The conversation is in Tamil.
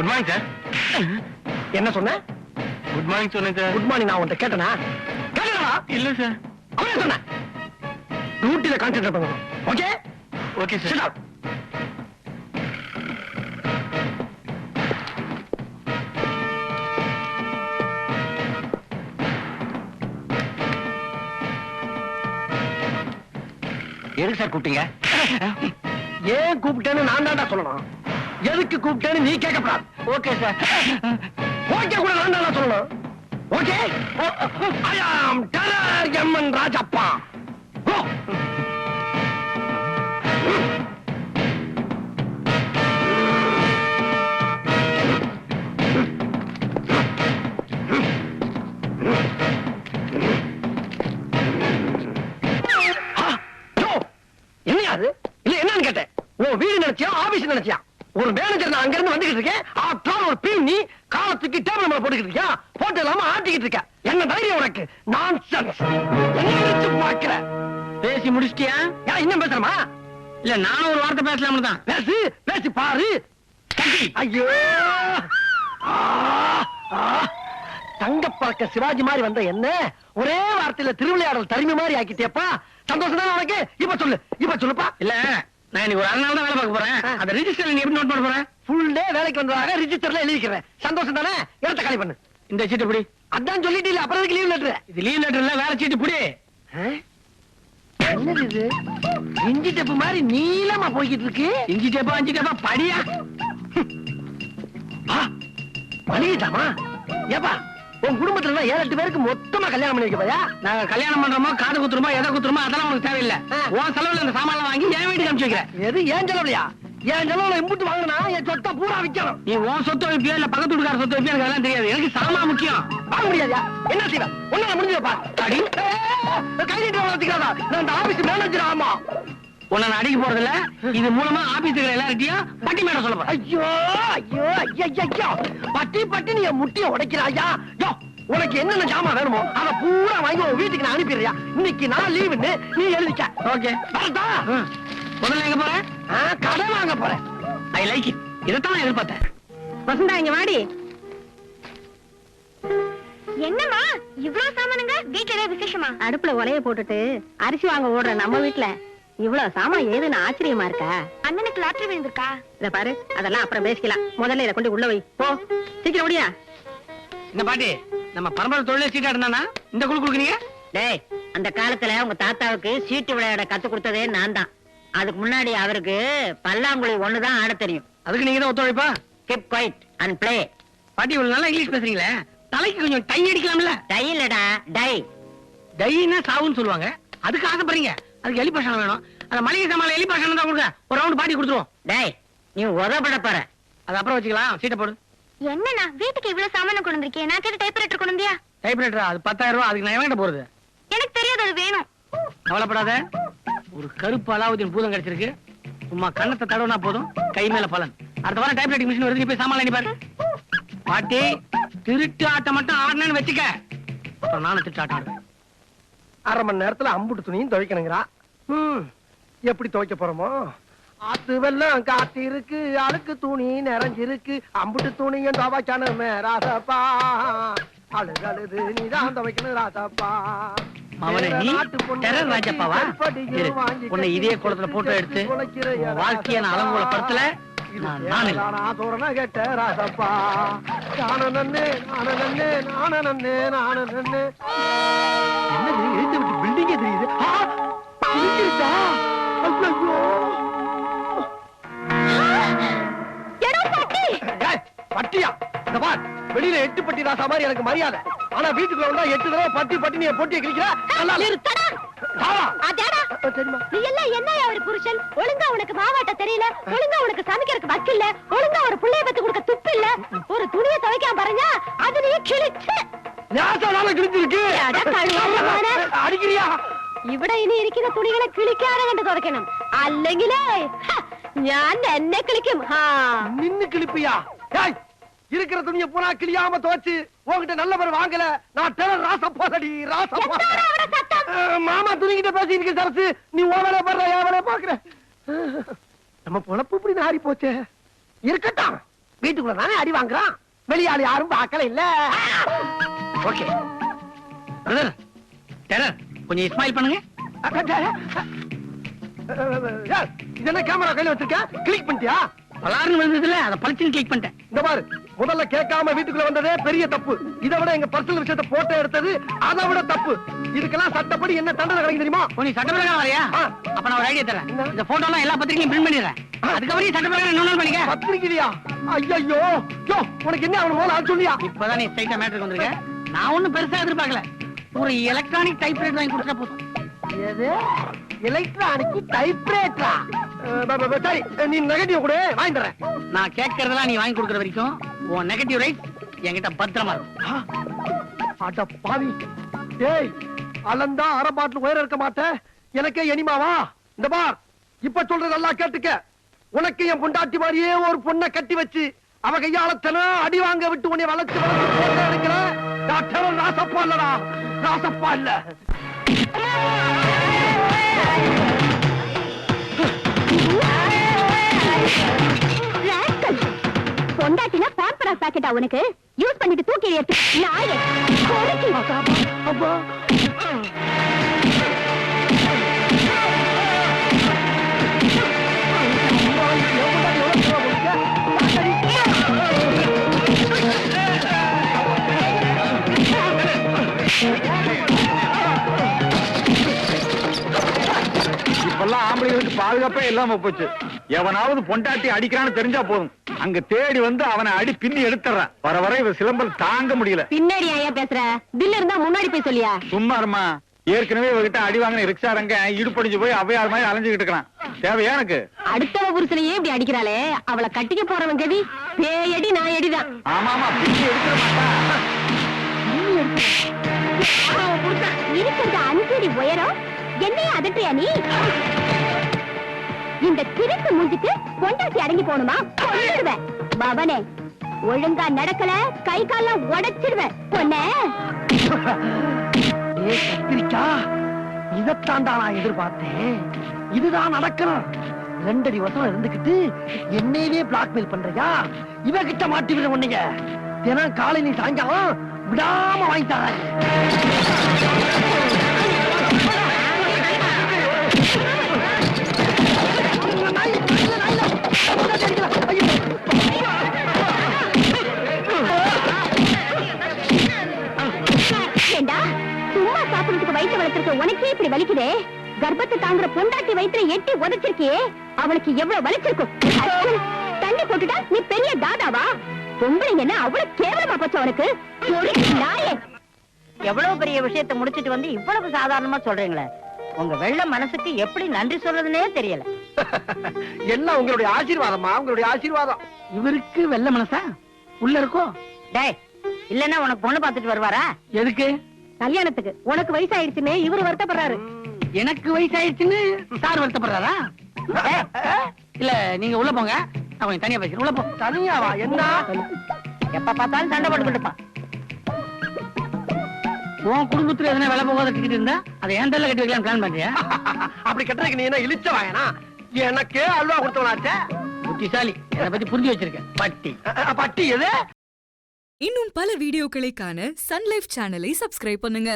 Good morning sir. என்ன சொன்ன? குட் மார்னிங் சொன்னேன் சார். குட் மார்னிங் நான் உன்கிட்ட கேட்டனா? கேட்டனா? இல்ல சார். அவன் சொன்ன. டியூட்டில கான்சென்ட்ரேட் பண்ணணும். Okay? Okay sir. Sit down. எதுக்கு சார் கூப்பிட்டீங்க? ஏன் கூப்பிட்டேன்னு நான் தான்டா சொல்லணும். எதுக்கு கூப்பிட்டேன்னு நீ கேட்கப்படாது. Okay sir. ஓகே கூட நான் தான்டா சொல்லணும். ஓகே? ஐ ஆம் டெரர் எம்என் ராஜப்பா. கோ. என்னையாது? இல்ல என்னன்னு கேட்டேன். உன் வீடு நினைச்சியா ஆபீஸ் நினைச்சியா? ஒரு மேனேஜர் நான் அங்க இருந்து வந்துகிட்டு இருக்கேன். ஆப்டால் ஒரு பீம் நீ காலத்துக்கு டேபிள் மேல போட்டுக்கிட்டு இருக்கியா? போட்டு இல்லாம ஆட்டிக்கிட்டு இருக்க. என்ன தைரியம் உனக்கு? நான்சென்ஸ். என்ன நினைச்சு பாக்குற? பேசி முடிச்சிட்டியா? இன்னும் பேசுறமா? இல்ல நானும் ஒரு வார்த்தை பேசலாம்னு தான். பேசு பேசி பாரு. ஐயோ தங்கப்பறக்க சிவாஜி மாதிரி வந்த என்ன ஒரே வார்த்தையில திருவிளையாடல் தரிமை மாதிரி ஆக்கிட்டேப்பா. சந்தோஷம் தானே உனக்கு? இப்ப சொல்லு, இப்ப சொல்லுப்பா. இல்ல நான் இன்னைக்கு ஒரு 2 நாள் தான் வேலை பார்க்க போறேன். அந்த ரிஜிஸ்டர் நீ எப்படி நோட் பண்ண போறேன்? ஃபுல் டே வேலைக்கு வந்ததாக ரிஜிஸ்டர்ல எழுதிக்கிறேன். சந்தோஷம் தானே? இடத்த காலி பண்ணு. இந்த சீட்டு புடி. அதான் சொல்லிட்டு இல்ல அப்புறம் லீவ் லெட்டர். இது லீவ் லெட்டர் இல்ல, வேலை சீட்டு புடி. என்னது இது? இஞ்சி டப்பு மாதிரி நீளமா போய்கிட்டு இருக்கு. இஞ்சி டேப்பா படியா. மளிகைதாமா? ஏப்பா உன் குடும்பத்துல 7-8 பேருக்கு மொத்தமா கல்யாணம் பண்ணி வைக்க போயா? நாங்க கல்யாணம் பண்றோமோ காது குத்துறோமோ எதை குத்துறோமோ அதெல்லாம் உனக்கு தேவையில்லை. உன் செலவுல இந்த சாமான் வாங்கி என் வீட்டுக்கு அனுப்பிச்சு வைக்கிறேன். எது ஏன் செலவுலையா? என் செலவுல இம்புட்டு வாங்கினா என் சொத்தை பூரா விற்கணும். நீ உன் சொத்து வைப்பியோ இல்ல பக்கத்து வீட்டுக்கார சொத்து வைப்பியோ எனக்கு அதெல்லாம் தெரியாது. எனக்கு சாமான் முக்கியம். வாங்க முடியாதா? என்ன செய்வேன்? ஒன்னால முடிஞ்சப்பா. அடி கை நீட்டு வளர்த்துக்காதா? நான் இந்த ஆபீஸ் மேனேஜர். ஆமா உன்னை நான் அடிக்க போறது இல்ல. இது மூலமா ஆபீஸ் இருக்கிற எல்லார்கிட்டயும் பட்டி மேடம் சொல்ல போறேன். ஐயோ ஐயோ ஐயோ பட்டி பட்டி நீ முட்டிய உடைக்கிறாயா? உனக்கு என்னென்ன ஜாமான் வேணுமோ அத பூரா வாங்கி உன் வீட்டுக்கு நான் அனுப்பிடுறியா? இன்னைக்கு நான் லீவுன்னு நீ எழுதிக்க. ஓகே வரதா? முதல்ல எங்க போறேன்? கடை வாங்க போறேன். I like it. இதைத்தான் எதிர்பார்த்தேன். வசந்தா இங்க வாடி. என்னம்மா இவ்வளவு சாமானுங்க? வீட்டுல ஏதாவது விசேஷமா? அடுப்புல உலைய போட்டுட்டு அரிசி வாங்க ஓடுற நம்ம வீட்டுல இவ்வளவு சாமான் ஏதுன்னு ஆச்சரியமா இருக்கா? அண்ணனுக்கு லாட்டரி விழுந்திருக்கா? இத பாரு, அதெல்லாம் அப்புறம் பேசிக்கலாம். முதல்ல இத கொண்டு உள்ள வை. போ சீக்கிரம் ஓடியா. இந்த பாட்டி நம்ம பரம்பரை தொழிலே சீட்டா இருந்தானா இந்த குழு குடுக்குறீங்க? டேய், அந்த காலத்துல உங்க தாத்தாவுக்கு சீட்டு விளையாட கத்து கொடுத்ததே நான் தான். அதுக்கு முன்னாடி அவருக்கு பல்லாங்குழி ஒண்ணுதான் ஆட தெரியும். அதுக்கு நீங்க தான் ஒத்துழைப்பா? Keep quiet and play. பாட்டி இவ்வளவு நல்லா இங்கிலீஷ் பேசுறீங்களே, தலைக்கு கொஞ்சம் டை அடிக்கலாம்ல? டை இல்லடா, டை. டைனா சாவுன்னு சொல்லுவாங்க. அதுக்கு ஆசைப்படுறீங்க. அதுக்கு எலி பசங்க வேணும். அந்த மளிகை சாமான் எலி பசங்க தான் கொடுங்க. ஒரு ரவுண்ட் பாட்டி கொடுத்துருவோம். டேய், நீ உதப்பட போற. அது அப்புறம் வச்சுக்கலாம். சீட்டை போடு. என்னண்ணா வீட்டுக்கு இவ்வளவு சாமான கொண்டு வந்திருக்கேன். நான் கேட்ட டைப்ரைட்டர் கொண்டு வந்தியா? டைப்ரைட்டரா? அது 10,000 ரூபாய். அதுக்கு நான் எவன்கிட்ட போறது? எனக்கு தெரியாது, அது வேணும். கவலைப்படாத. ஒரு கருப்பு அலாவுதீன் பூதம் கிடைச்சிருக்கு. சும்மா கண்ணத்தை தடவுனா போதும், கை மேல பலன். அடுத்த வாரம் டைப்ரைட்டிங் மிஷின் வருது, நீ போய் சாமான் பாரு. பாட்டி திருட்டு ஆட்டம் மட்டும் ஆடணும்னு வச்சுக்க, அப்புறம் நானும் திருட்டு ஆட்டம் ஆடுவேன். 1/2 மணி நேரத்துல அம்புட்டு துணியும் துவைக்கணுங்கிறா. எப்படி துவைக்க போறோமோ? ஆத்து வெள்ளம் காத்து இருக்கு, அழுக்கு துணி நிறைஞ்சிருக்கு, அம்புட்டு துணியும் துவைக்கணுமே ராசப்பா. அழுது அழுது நீதான் துவைக்கணும் ராசப்பா. அவனை நீ டெரர் ராஜப்பாவா? உன்னை இதே குளத்துல போட்டோ எடுத்து வாழ்க்கைய நான் அலங்கோல படத்துல கேட்ட ராசப்பா. நானே என்னது எழுத்து விட்டு பில்டிங்கே தெரியுது. பட்டியா? இந்த பார், வெளியில 8 பட்டி ராசா மாதிரி எனக்கு மரியாதை. ஆனா வீட்டுக்குள்ள வந்தா 8 தடவை பட்டி பட்டி நீ பொட்டியை கிழிக்கிற. நீ எல்லாம் என்ன ஒரு புருஷன்? ஒழுங்கா உனக்கு மாவாட்ட தெரியல, ஒழுங்கா உனக்கு சமைக்கிறதுக்கு வக்கில்ல, ஒழுங்கா ஒரு புள்ளைய பத்தி கொடுக்க துப்பு இல்ல, ஒரு துணியை துவைக்காம பாருங்க அது நீ கிழிச்சு கிழிச்சிருக்கு. அடிக்கிறியா? ഇവിടെ ഇനി ഇരിക്കുന്ന തുണികളെ കിളിക്കാതെ കണ്ട് തുറക്കണം, അല്ലെങ്കിലേ ഞാൻ എന്നെ കിളിക്കും. நின்னு கிழிப்பியா? இருக்கிற துணியை பூரா கிளியாம துவச்சு உங்ககிட்ட நல்ல பேர் வாங்கல. நான் டெரர் ராசப்பாடி ராசப்பா. மாமா துணிகிட்ட பேசி இருக்க சரசு, நீ ஓவலே பண்ற ஏவலே பாக்குற. நம்ம பொழப்பு இப்படி நாரி போச்சே. இருக்கட்டும், வீட்டுக்குள்ள தானே அடி வாங்குறான், வெளியாள் யாரும் பார்க்கல இல்ல. ஓகே பிரதர், டெரர் கொஞ்சம் இஸ்மாயில் பண்ணுங்க. இது என்ன கேமரா கையில வச்சிருக்க, கிளிக் பண்ணிட்டியா? பலாருன்னு வந்ததுல அதை பளிச்சுன்னு கிளிக் பண்ணிட்டேன். இந்த பாரு, முதல்ல கேட்காம வீட்டுக்குள்ள வந்ததே பெரிய தப்பு. இதை விட எங்க பர்சனல் விஷயத்தை போட்டோ எடுத்தது அதை விட தப்பு. இதுக்கெல்லாம் சட்டப்படி என்ன தண்டனை கிடைக்கும் தெரியுமா? நீ சட்டப்பிரகாரம் வரையா? அப்ப நான் ஒரு ஐடியா தரேன். இந்த போட்டோ எல்லாம் எல்லா பத்திரிகையும் பிரிண்ட் பண்ணிடுறேன். அதுக்கப்புறம் சட்டப்பிரகாரம் இன்னொரு பண்ணிக்க. பத்திரிக்கையா? ஐயோ, உனக்கு என்ன அவன் போல சொல்லியா? இப்பதான் நீ ஸ்ட்ரைட்டா மேட்டருக்கு வந்திருக்க. நான் ஒண்ணும் பெருசா எதிர்பார்க்கல. ஒரு எலக்ட்ரானிக் டைப்ரைட்டர் வாங்கி கொடுத்தா போதும். எது? எலக்ட்ரானிக் டைப்ரைட்டரா? சரி, நீ நெகட்டிவ் கூட வாங்கி தரேன். நான் கேட்கறதெல்லாம் நீ வாங்கி கொடுக்கற வரைக்கும் உன் நெகட்டிவ் ரைட் என்கிட்ட பத்திரமா இருக்கும். அட பாவி, ஏய், அளந்தா அரை பாட்டில் உயரம் இருக்க மாட்டேன், எனக்கே எனிமாவா? இந்த பார், இப்ப சொல்றதெல்லாம் கேட்டுக்க. உனக்கு என் பொண்டாட்டி மாதிரியே ஒரு பொண்ணை கட்டி வச்சு அவ கையாளத்தனா அடி வாங்க விட்டு உன்னை வளர்த்து எடுக்கிற டாக்டர் ராசப்பா இல்லடா, ராசப்பா இல்ல. பொண்டாட்டினா பாம்பராஸ் பாக்கெட்டா உனக்கு? யூஸ் பண்ணிட்டு தூக்கி எறியறது நாயே. அப்பா இப்பெல்லாம் ஆம்பளைகளுக்கு பாதுகாப்பே இல்லாம போச்சு. எவனாவது பொண்டாட்டி அடிக்கிறான்னு தெரிஞ்சா போதும், அங்க தேடி வந்து அவனை அடி பின்னி எடுத்துறான். வர வர இவ சிலம்பல் தாங்க முடியல. பின்னாடி ஐயா பேசுற, பில் இருந்தா முன்னாடி போய் சொல்லியா? சும்மா இருமா. ஏற்கனவே இவகிட்ட அடி வாங்கின ரிக்ஷாரங்க இடுப்படிஞ்சு போய் அவையார் மாதிரி அலைஞ்சுக்கிட்டு இருக்கான். தேவையா எனக்கு? அடுத்தவ புருஷனையே இப்படி அடிக்கிறாளே, அவளை கட்டிக்க போறவன் கதி பேயடி நான் அடிதான். ஆமா ஆமா, பின்னி எடுத்துட மாட்டா. இருக்கிறது 5 அடி உயரம், என்னைய அதட்டியா நீ? இந்த திருட்டு மூஞ்சிக்கு பொண்டாட்டி அடங்கி போகணுமா? கொன்னுடுவேன் பவனே. ஒழுங்கா நடக்கல கை கால்லாம் உடைச்சிடுவேன் பொண்ணே. கத்திரிக்கா, இதத்தாண்டா நான் எதிர்பார்த்தேன். இதுதான் நடக்கணும். 2 அடி வசம் இருந்துகிட்டு என்னையே பிளாக்மெயில் பண்றியா? இவகிட்ட மாட்டி விட உன்னைய தினம் காலை நீ சாயங்காலம் விடாம வாங்கி தர. ஏண்டா, சும்மா சாப்பிடுறதுக்கு வயிற்று வளர்த்திருக்க உனக்கே இப்படி வலிக்குதே? கர்ப்பத்தை தாங்குற பொண்டாட்டி வயிற்றுல எட்டி உதச்சிருக்கியே, அவளுக்கு எவ்வளவு வலிச்சிருக்கும். தண்ணி போட்டுட்டா நீ பெரிய தாதாவா? பொம்பளைங்க என்ன அவ்வளவு கேவலமா போச்சு அவனுக்கு? நாயே, எவ்வளவு பெரிய விஷயத்தை முடிச்சிட்டு வந்து இவ்வளவு சாதாரணமா சொல்றீங்களே, உங்க வெள்ள மனசுக்கு எப்படி நன்றி சொல்றதுன்னே தெரியல. எல்லாம் உங்களுடைய ஆசீர்வாதமா, உங்களுடைய ஆசீர்வாதம். இவருக்கு வெள்ள மனசா உள்ள இருக்கோ? டேய், இல்லன்னா உனக்கு பொண்ணு பாத்துட்டு வருவாரா? எதுக்கு? கல்யாணத்துக்கு. உனக்கு வயசாயிடுச்சுன்னு இவரு வருத்தப்படுறாரு. எனக்கு வயசாயிடுச்சுன்னு சார் வருத்தப்படுறாரா? இல்ல நீங்க உள்ள போங்க, நான் கொஞ்சம் தனியா பேசுறேன். உள்ள போ. தனியாவா? என்ன எப்ப பார்த்தாலும் சண்டை போட்டுக்கிட்டு இருப்பான். உன் குடும்பத்துல எதனா வேலை போகாத டிக்கெட் இருந்தா அதை ஏன் தள்ள கட்டி வைக்கலாம் பிளான் பண்றியா? அப்படி கட்டுறதுக்கு நீ என்ன இழிச்ச வாயனா? எனக்கே அல்வா கொடுத்தவனாச்சே. புத்திசாலி, என்னை பத்தி புரிஞ்சு வச்சிருக்கேன். பட்டி பட்டி எது? இன்னும் பல வீடியோக்களை காண சன் லைஃப் சேனலை சப்ஸ்கிரைப் பண்ணுங்க.